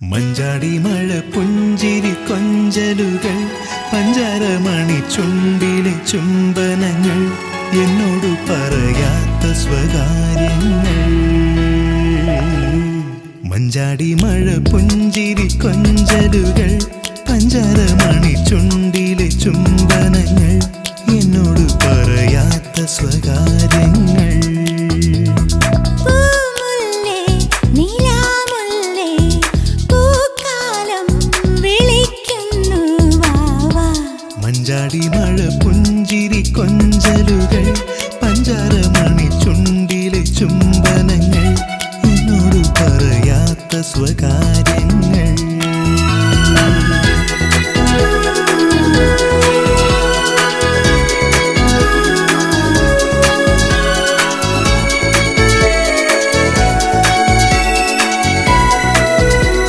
മഞ്ചാടി മഴ പുഞ്ചിരി കൊഞ്ചലുകൾ പഞ്ചാരമണി ചുണ്ടിലെ ചുംബനങ്ങൾ എന്നോടു പറയാത്ത സ്വകാര്യങ്ങൾ. മഞ്ചാടി മഴ പുഞ്ചിരി കൊഞ്ചലുകൾ പഞ്ചാരമണി ചുണ്ടിലെ ചുംബനങ്ങൾ എന്നോടു പറയാത്ത സ്വകാര്യങ്ങൾ.